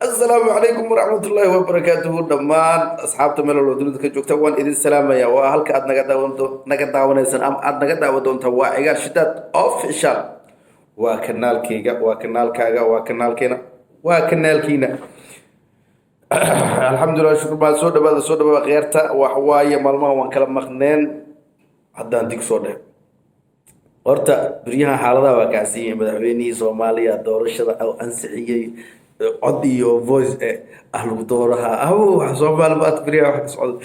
السلام عليكم ورحمة الله وبركاته دمان أصحاب تمل الودود كجوكتا وان إذن السلام يا وهلك أد نقدا ونسن أم أد نقدا ودون توا إيجار شدات أوفيشال وكنال كيجا وكنال كاجا وكنال كينا وكنال كينا الحمد لله شكر بعد سودا غيرتا وحوايا مالما وان كلام مخنين haddaan dig soo dheh horta beryahan xaaladaha waa kacsiiyey madaxweynihii soomaaliya doorashada oo ansixiyey cod iyo voice ah lagu dooraha waxa soomaali baad beryahan wax ka socda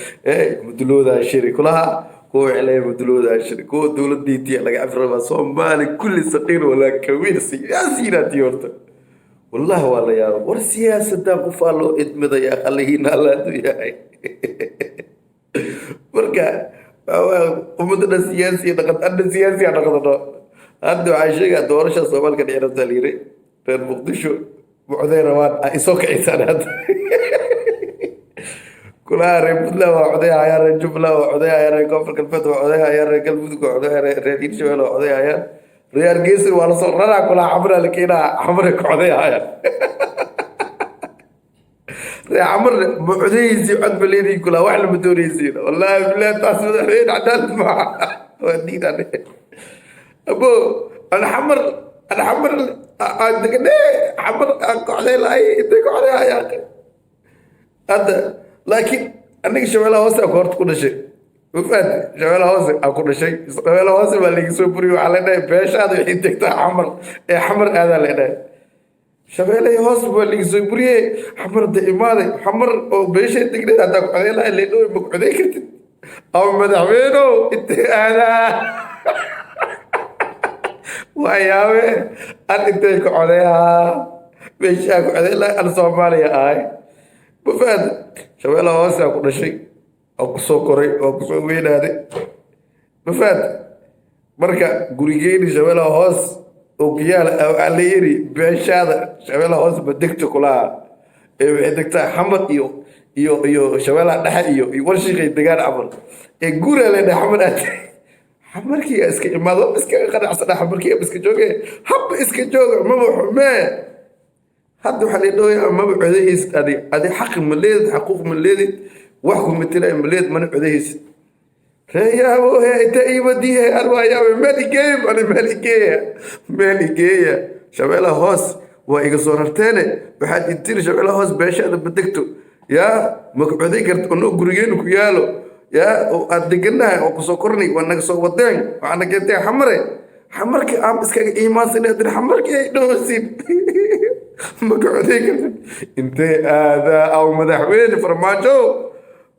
mudulooda shiri kulaha kuwa cilay mudulooda shiri kuwa dowladdiitii laga afriba soomaali kulli saqiir wala kawiir siyaasiyiintii horta wallahi waa la yaabo war siyaasadda qof loo idmidaya khaliina la duyahay marka ummadda siyaasiga dhaqan siyaasiga dhaqdo hadda waxa sheega doorashada Soomaaliga dhicirta taliire reer Muqdisho buuxday rawaan ay soo kiciyaan hadda kula reebla waa oday ayar jubla waa oday ayar koonfur galbeed waa oday ayar galmudug waa oday reer Hirshabelle waa oday ayar reer Geesir waa la soo raraa kula xamra la keenaa xamra ku oday ayar عمر بعديزي عد بليدي كلها واحنا مدوريزين والله بالله تاسد الحين عدالت مع ودينا ابو انا حمر عندك حمر عليه لا يدك عليها يا اخي هذا لكن انك شوالها واسع كورت كل شيء وفات شوالها واسع كل شيء شوالها واسع اللي يسوبريو علينا باش هذا الحين تكتا حمر هذا لنا شبابي هوسبو اللي زبريه حمر دائماده حمر او بيش تقدر هذا عليها اللي دو بقعدي كرت او مدحوينو انت انا وياوي انت عليها بيش عليها انا صوماليا هاي بفاد شبابي هوسا كل شيء او كسو كوري او كسو وينادي بفاد marka gurigeeni shawala hoos oo kiyaal aleeri beeshada shawala hoos badegto kula ee degta xamad iyo shawala dhaxa iyo warshiqay degaan amal ee gurale xamad xamarkii iska imaado iska qanacsan xamarkii iska jooge hab iska jooga ma xume hadda waxa la dooyaa ma cudeys adi xaq maleed xaquuq maleed wax ku mitila maleed man cudeys يا ابو هي تايبديه الوايا مالكيه شبيله هوس وايغا سورتين waxaad intii shaqada hoos beeshada badagto ya magacudi karto inuu gurigeen ku yaalo ya oo aad deganahay oo ku soo kornay wanaga soo wadeen waxana geentay xamarkii aan iskaga iimaansanay xamarkii ay dhoosin magacudi karto intee aada aw madaxweyne farmaajo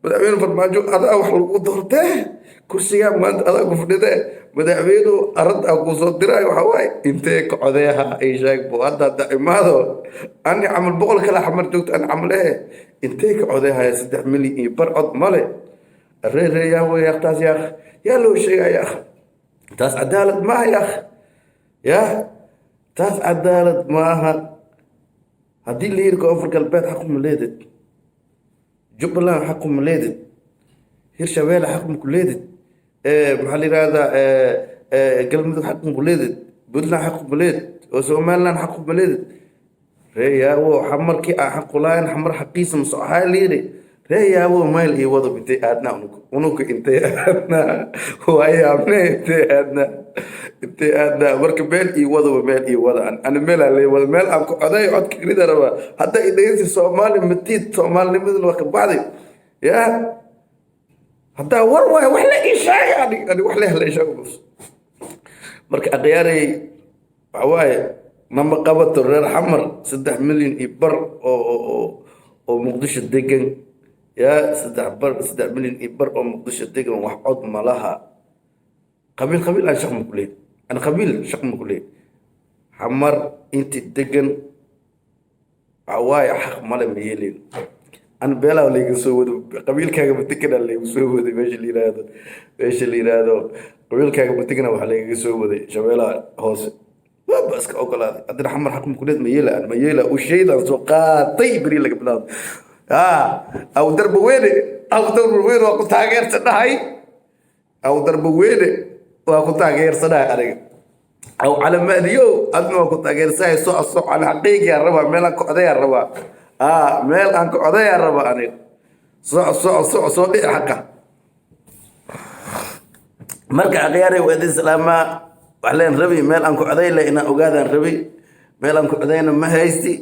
هذا أول قدرته كرسي ما هذا قفلته مدعوينه أرد أو صدره وحواي إنتك عذيها أي شيء بوهذا دائما هذا أنا عمل بقول كلا حمر دوت أنا عمله إنتك عذيها يا سيد عملي يبرد ماله الرجل يا هو يختاز يا أخ يا لو شيء يا أخ تاس عدالة ما يا أخ يا تاس عدالة معها هذه اللي يركوا في البيت حكم مليدت جبلان حكم مليدت هيرشابيل حكم كليدت محلي هذا قلمد حكم كليدت بدلان حكم مليدت وسومالان حكم مليدت ريا هو حمر كي حق لاين حمر حقيس مصحى ليري ريا هو مايل اي وضو بنتي ادنا ونوك انت ادنا هو ايامنا انت ادنا ورك بيل اي وضو بيل اي وضو انا ميل علي وضو ميل اكو عداي عد كريدا ربا حتى اذا سومالي متيت سومالي مثل وقت بعدي يا حتى وروا وحلا إيشاء يعني وحلا هلا إيشاء بس مرك أغياري عواي نما قبض الرير حمر 6 مليون إبر أو مقدش الدقن يا 6 مليون إبر أو مقدش الدقن وحقود مالها قبيل أنا شق مقولين أنا قبيل شق مقولين حمر أنت الدقن عواي حق مال ميلين أنا بلا ولا يسوي قبيل كذا بتكنا اللي يسوي ذي إيش اللي هذا قبيل كذا بتكنا وحلا يسوي شبيلا هوس بس كأوكلا أدري حمر حكم كلية ميلة وشيء ده سوقات طيب بري لك بلاد أو درب وين وأكو تاجر سناي أو درب وين وأكو تاجر سناي أو على ما ديو أنا وأكو تاجر ساي سوق على حقيقة الربع ملك قضية الربع meel aan ku codeeyaa raba aniga soo dhici xaqa marka akhyaari waa idin salaamaa waxaan rabi meel aan ku coday leh inaan ogaadaan rabi meel aan ku codayna ma haysti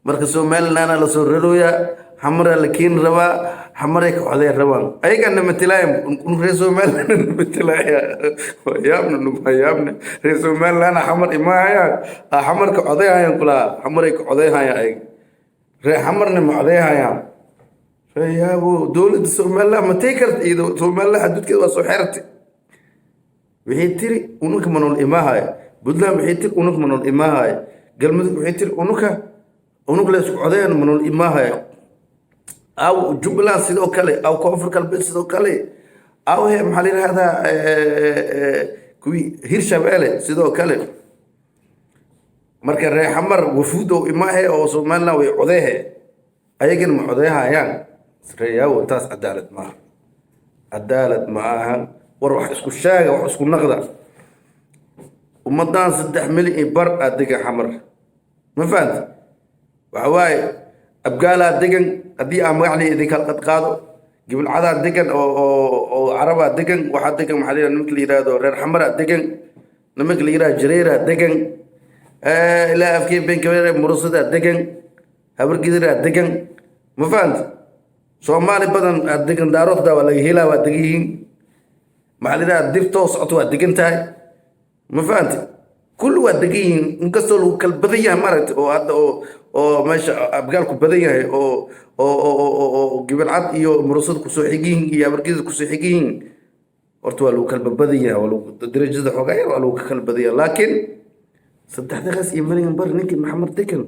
marka Somaliland la soo rarooyaa xamara la keen rabaa xamaray ka coday rabaan ayagana matalaayeen reer Somaliland matalaaya yaabna reer Somaliland xamar imaaya xamar ka codayaan kula xamaray ka codayaan ay reer xamarna ma codayaan yaabo dawladda Somaliland ma teekart iyo Somaliland xadudkeeda waa soo xirtay wixii tiri unug manol imaahay Puntland wixii tiri unug manol imaahay galmudug wixii tiri unug la isku codayaan manol imaahay aw Jubbaland sidoo kale aw Koonfur Galbeed sidoo kale aw maxaa la yiraahdaa kuwi Hirshabelle sidoo kale marka reer xamar wafuudo imaahay oo Somaliland way codeeyeen ayagana ma codeeyayaan reeyaw taas cadaalad ma aha war wax isku shaaga wax isku naqda ummadan 3 milyan bar adiga xamar ma fahanti waxa waaye abgaala degan hadii aan magacli idin kala qaado gibal cada degan oo araba degan waxa degan maxaa nimanka la yiraahdo reer xamara degan nimanka la yiraahdo jareera degan ila afkii benkaweere murusada degan habargidira degan ma fahanti Soomaali badan degan daaroodda waa laga helaa waa degiin maxalida dibto socto waa degan tahay ma fahanti kullu waa degiin inkastoo lagu kala badan yahay maragta oo hadda oo meesha abgaalku badan yahay oo gibal cad iyo murusad ku soo xigiin iyo habargidira ku soo xigiin horta waa lagu kala badan yahay waa lagu darajada xogaa waa lagu kala badan yahay laakiin saddexdaas iyo milyan bar ninkii Maxamed Degan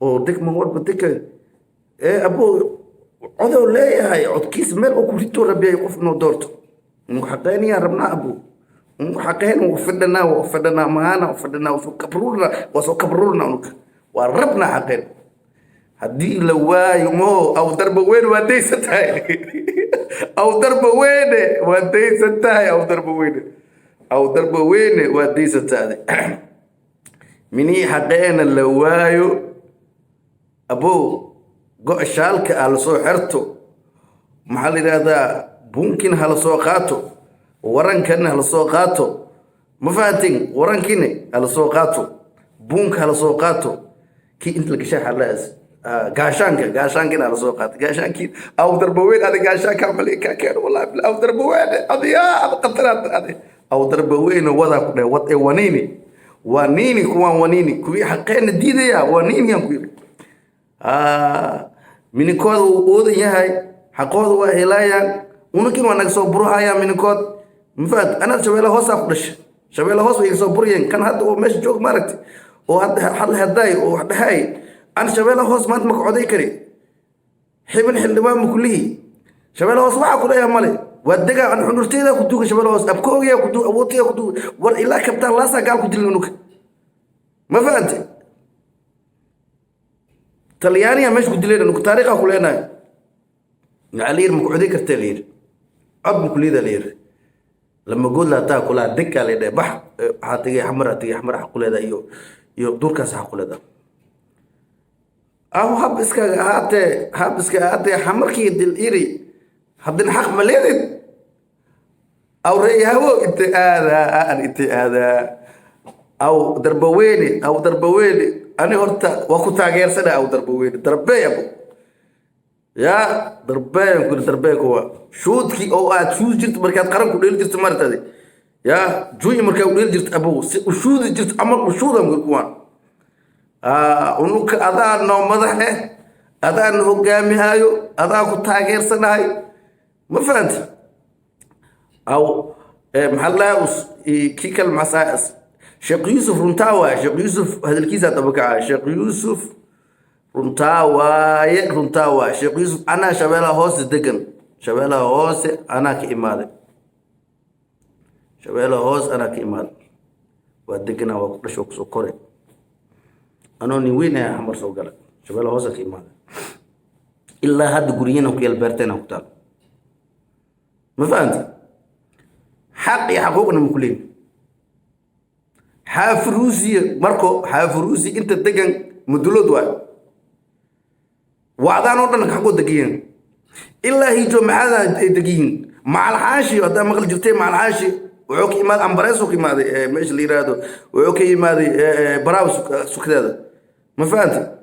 oo degman warba degan abo عذر ليه هاي عد كيس مال وكلتو ربي يقف نودورته محقين يا ربنا أبو محقين وفدنا معانا وفدنا وكبرولنا وربنا حقين هدي لواي مو أو ضرب وين ودي ستاي أو ضرب وين ودي ستاي أو ضرب وين ودي ستاي مني حقين اللوايو أبو go shaalka ala soo xirto maxaa la yiraahdaa bunkin hala soo qaato warankan hala soo qaato ma fahantin warankin hala soo qaato bunk hala soo qaato ki inta laga shaaxalaas gaashaanka hala soo qaato gaashaanki aw darbaweyn ada gaashaanka malika keen wallahi aw darbaweyn adiya qatrat adi aw darbaweyn wada ku dhay wad wanini kuwan wanini kuwi xaqeena diidaya wanini aan ku yiri minikood uu oodan yahay xaqooda waa helayaan unakin waa naga soo buruhaya minikood mafad ana shabeela hoos af dhashay shabeela hoos way soo buriyeen kan hadda oo meesha joog maaragtay oo hadda haday oo dhahay an shabeela hoos maanta ma coday kari xildhibaan kullihi shabeela hoos waxa ku leeyahay male waa daga an xunurteeda ku duuga shabeela hoos abkoogiya ku duuga awoodtiya ku duuga war ilaa kabtaan laasa gaal ku dilin unuka ma fahamtay talyaaniga meesha ku dileen inuu taariikha ku leenahay nacaliir ma ku coday kartay leer cod ma kulida leer lama gool la taa kula dikka leedahay bax haatiga xamar xaq leeda iyo durkaas xaq leeda hab iska ahaatee xamarkii dil iri haddana xaq ma leedid aw reeyaho inta aada aw darbaweene أنا هرت وأخو تاجر سنة أو دربوين دربي أبو يا دربي يمكن دربي كوا شود كي أو شود جرت مركات قرن كوديل جرت مرت هذه يا جوي مركات كوديل جرت أبو وشود جرت أمر وشود أمر كوان ونوك أذا نوم مذهله أذا إنه جامي هايو أذا أخو تاجر سنة هاي ما فهمت أو محله كيك المسائس شيخ يوسف رنتاوى هذا الكيس تبقى شيخ يوسف رنتاوى شيخ يوسف أنا شبيلة هوس دقن شبيلة هوس أنا كإمالي ودقنا وقرشوك سكوري أنا نوين يا حمر سوقلك شبيلة هوس كإمالي إلا هاد قريين وكيال بيرتين وقتال ما فهمت حقي حقوقنا مكلين حافروسي ماركو حافروسي انت دقن مدلود واي وعدان ودن حقو دقيين إلا هيجو معاذا دقيين مع الحاشي هذا مغل جرتين مع الحاشي وعوكي ماد أمبريس وكي ماد مش اللي يرادو وعوكي ماد براو سكدادا ما فهمت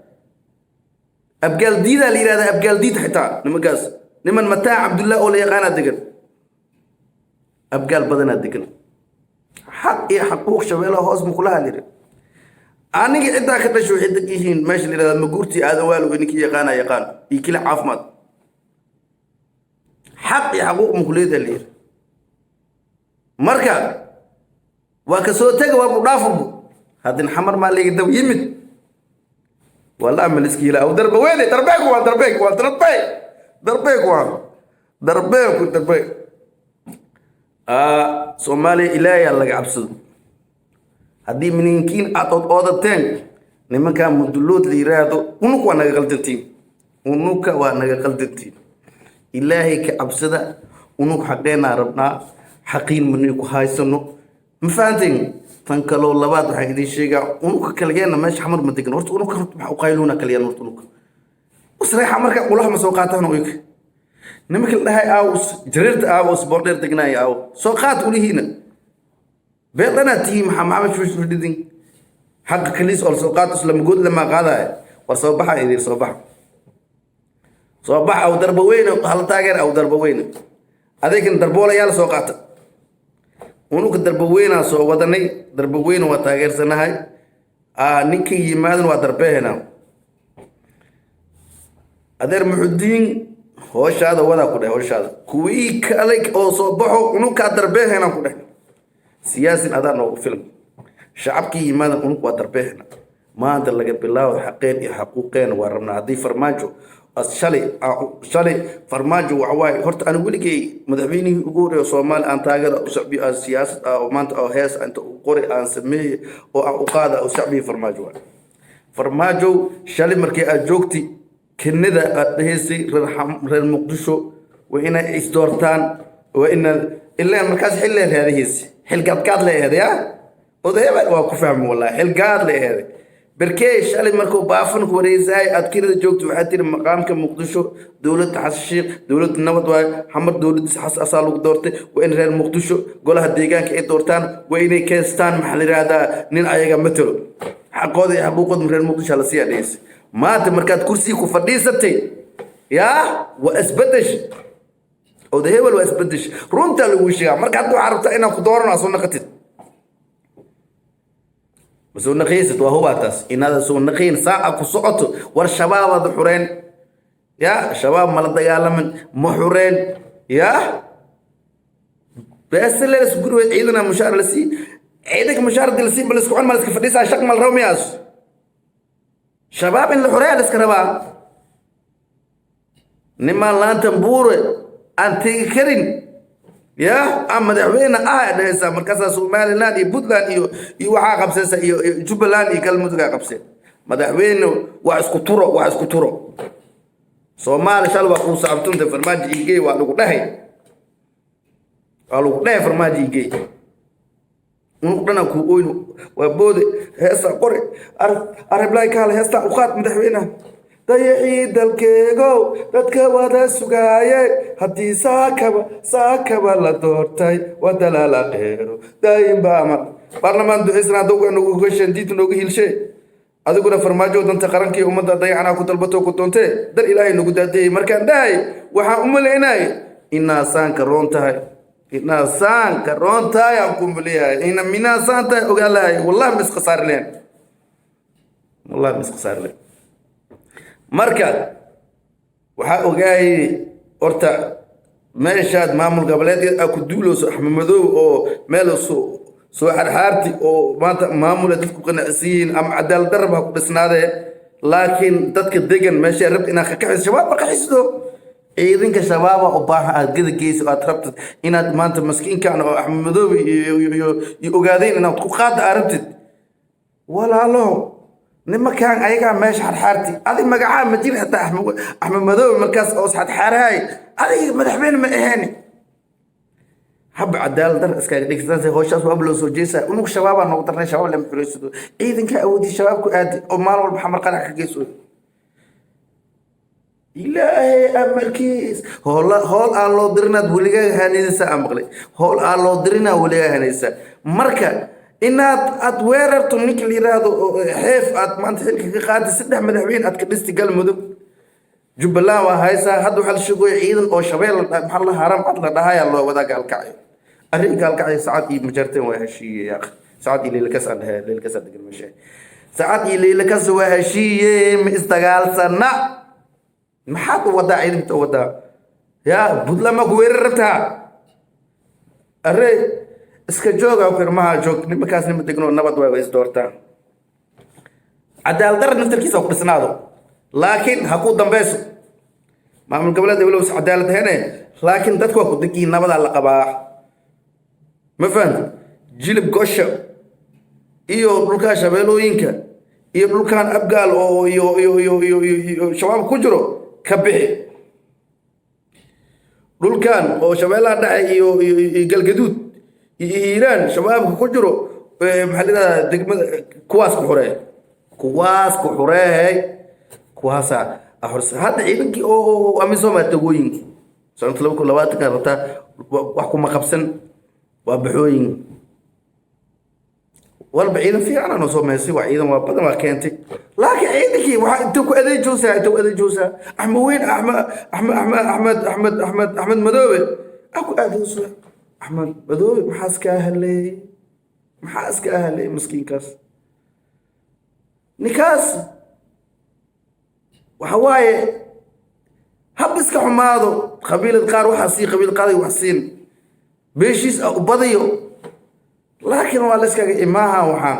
أبقال ديدا اللي يرادا أبقال ديد حتى نمقاس نمن متاع عبد الله أولي يقانا دقن أبقال بدنا دقن حق حقوق شبيلة هوزم كلها ليري أنا عدا كده شو حدك يهين ماشي اللي هذا مقولتي هذا والو إنك يقان يكيل عافمات حق حقوق مكلية اللير مركا وكسوتك وابضافه هذا الحمر ما اللي يقدر يمد والله من السكيلة أو درب وين دربيك سومالي إلهي الله عبسد هدي منينكين أعطوت أوضتين نما كان مدلوت ليرادو ونوك وانا قلدتين إلهي كعبسدا ونوك حقينا ربنا حقين منيكو هايسنو مفانتين تنكلو اللبات وحاك دي الشيقا ونوك كالجينا ماشي حمر مدقن ورت ونوك وقايلونا كاليان ورت ونوك وصريح عمرك قولها مسوقاتها نويك نمك لهاي أوس جريرت أوس بوردير تقناي أو سوقات ولي هنا بيضنا تيم حمامة شوش فردين حق كليس أو سوقات لما قلت لما قاضي وصباح يدير صباح أو دربوين هل تاجر أو دربوين هذيك دربولا يلا سوقات ونوك دربوين سو وطني دربوين وتاجر سنة هاي نيكي يمادن ودربه هنا أدير محدين هوش هذا ولا كده هوش هذا كويك عليك أو صباحه ونوك دربه هنا كده سياسي هذا نوع فيلم شعبكي ماذا أنك وتربيهنا ما أنت اللي بالله حقين حقوقين ورمنا هذه فرماجو شالي فرماجو وعواي هرت أنا أقول لك مذهبيني يقول صومال أنت هذا شعبي السياسة أو ما أنت أو هيس أنت قري أن سميه أو قادة أو شعبي فرماجو شالي مركي أجوكتي كندا هيسي رر مقدشو وإن إستورتان وإن إلا مركز حلة هذه هيسي حلقات له هذا يا وده waa ku fahmo wallahi xilgaad leeyahay بركيش اللي مركو بافن كوريزاي أذكر الجوكت وحتى مقامك مقدشو دولة حسشيق دولة النبض وحمر دولة حس أصالك دورته وإن غير مقدشو قولها الديجان كأي دورتان وإن كيستان محل هذا نين أيجا مثله حقودي حقوق من غير مقدش على سياديس ما تمركات كرسي كفرديستي يا وأثبتش أو ده هو وأثبتش رونتا لوشيا مركات عرفت أنا قدورنا أصلا قتل بس النقيس وهو تاس إن هذا سو النقين ساعة كسقط والشباب ذحورين يا شباب مال الضيالة محورين يا بس اللي يسقطوا عيدنا مشار لسي عيدك مشار دلسي بس كون مالك فديس عشق مال رومياس شباب اللي حورين الاسكربا نما لان تنبور أنت كرين يا أما دعوينا هسه مركز سومالي لان يبودلان يوحى قبسة جبلان يكلموا ذا قبسة ما دعوينا واسكتورو سومالي شالوا قوس عبتون تفرماج يجي وقالوا ده فرماج يجي ونقدنا كوين وبود هسه قري أرب لايك على هسه وقات مدعوينا دايعيد الكيغو dadka wada sugaayay hadii saakaba la doortay wadala la qeero daayimba ama barlamaanku isna dawga nagu gashan diid nagu hilshay adiguna farmaajo danta qarankii umada dayacana ku dalbato ku doontay dar ilaahay nagu daadiyay markaan dhahay waxa u maleynay inaa saanka roontahay aan ku maleeyay ina mina saanta ogalahay wallahi mis qasaar leen marka waxa ogaay horta meeshaad maamul goboleedka ku duulooso Axmed Madow oo meel soo xarxaarti oo maanta maamul dadku qanacsiin am cadaalad darba ku dhisnaade laakiin dadka degan meesha rabta inaa ka xis shabaab ka xisdo ciidanka shabaab oo baahan aad gadageys aad rabtid inaad maanta maskiinkan oo Axmed Madow iyo ogaadeen inaad ku qaad arabtid walaalo نما كان أيها ماشي حرحارتي هذه مجاعة مدير حتى أحمد مدوي مركز أوسط حرهاي هذه مدحبين ما إهاني حب عدال در اسكاي ديك زي هوش اسباب لو سوجيسا انو شباب انو درنا شباب لم فريسدو ايدن كا اودي شباب كو ادي او مال والبا حمر قرع كجيسو ilaahay amarkiis hool aan loo dirinaad weligaa hanaysa amaqlay hool aan loo dirinaa weligaa hanaysa marka inaad aad weerarto ninka la yiraahdo xeef aad maanta xilka ka qaadi saddex madaxweyne aad ka dhisti galmudug jubbaland waa haysaa hadda waxaa la sheegaya ciidan oo shabeel maxaa la haram cad la dhahayaa loo wadaa gaalkacyo arrin gaalkacyo sacad iyo majarteen waa heshiiye yaa sacad iyo leelkas aan dhahay leelkas aan degan meesha sacad iyo leelkas waa heshiiye ma isdagaalsana maxaad u wadaa ciidamta wadaa yaa budlama ku weerar rabtaa array iska jooga firmaha joog nimankaas nima degno nabad way is doortaan cadaalad darro naftarkiisa ku dhisnaado laakiin ha ku dambayso maamul goboleed walow cadaalad hene laakiin dadku waa ku degiin nabada la qabaa ma fahanta jilib gosha iyo dhulka shabeelooyinka iyo dhulkan abgaal oo iyo shabaab ku jiro ka bixi dhulkan oo shabeelaha dhace iyo galgaduud iyo hiiraan shabaabka ku jiro maxaa la yidhahdaa degmada kuwaas ku xureey kuwaasa ahorsa hadda ciidankii oo amisom tagooyin sanad 2020 kan rabta wax kuma qabsan waa baxooyin walba ciidan fiican aan soo meesay waa ciidan waa badan waa keentay laakiin ciidankii waxa inta ku adeejoosa axmed madoobe aku adeejoosa axmed madoobe maxaa iska ahalay miskiinkaas nikaas waxa waaye hab iska xumaado qabiilad qaar waxa sii qabiil qaaday wax siin beeshiis u badayo laakiin waa la iskaga imaaha waxaan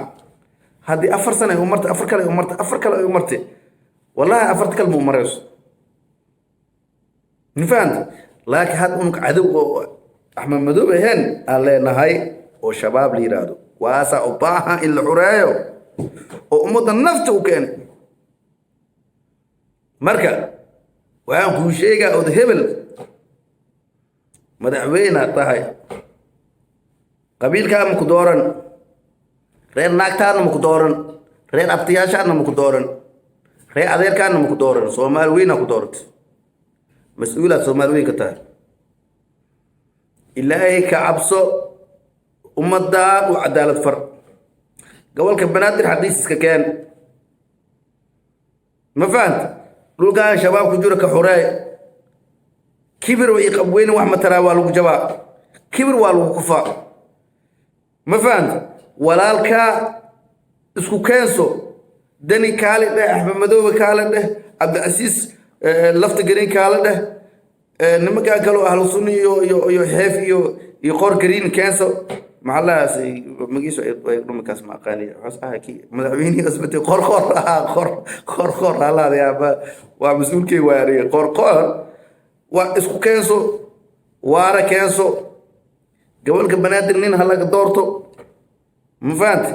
haddii 4 sano ay umartay 4 kale ay umartay wallahi 4 kale mu marayso nifaan laakiin had unug cadow oo axmed madoobe hen aan leenahay oo shabaab la yiraahdo waasa u baahan in la xureeyo oo ummadda nafta u keenay marka waxaan kuu sheegaa oo hebel madaxweyne tahay qabiilka ma ku dooran reer naagtaana ma ku dooran reer abtiyaashaana ma ku dooran reer adeerkaana ma ku dooran Soomaali weyn ku doortay mas'uulaad Soomaali weyn ka tahay ilaahay ka cabso ummadda u cadaalad far gobolka banaadir xadiiska keen ma fahant dhulkaan shabaab ku jira ka xureey kibir way qabweyn wax ma taraa waa lagu jabaa kibir waa lagu kufaa ما فهمت walaalka isku keenso dani kaale dheh axmed madoobe kaale dheh cabdiasiis lafta garin kaale dheh nimanka kale ahlu sunni iyo xeef iyo qor garin keenso maxallaas magiiso ay dhumkaas ma aqaaniyo waxas ki madaxweynaha asbatay qor halaadaya waa mas'uulkii waariye qor waa isku keenso waara keenso gobolka banaadir nin halaga doorto ma fahanti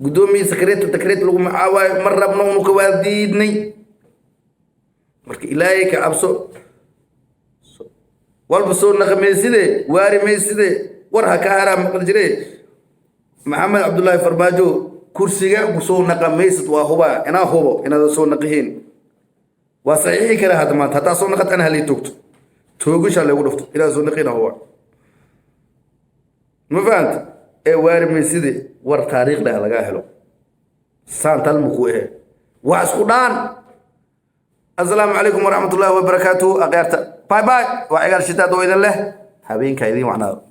gudoomiye secretary lagu macaawayo mar rabna uu ka waadiidnay marka ilaahay ka cabso walba soo naqameyside waari meyside war ha ka haram maqal jire maxamed abdullaahi farmaajo kursiga ku soo naqameysid waa huba inaad soo naqihin waa saxiixi kara hadda maanta hataa soo naqad ana halii toogto toogasha lagu dhufto ilaa soo naqina huwa ما فهمت وارمي سيدي ور تاريخ ده لقاه له سان تلمكو واسكودان السلام عليكم ورحمة الله وبركاته أغيرت باي وعقال شتات وإذن له حبين كايدين وعناه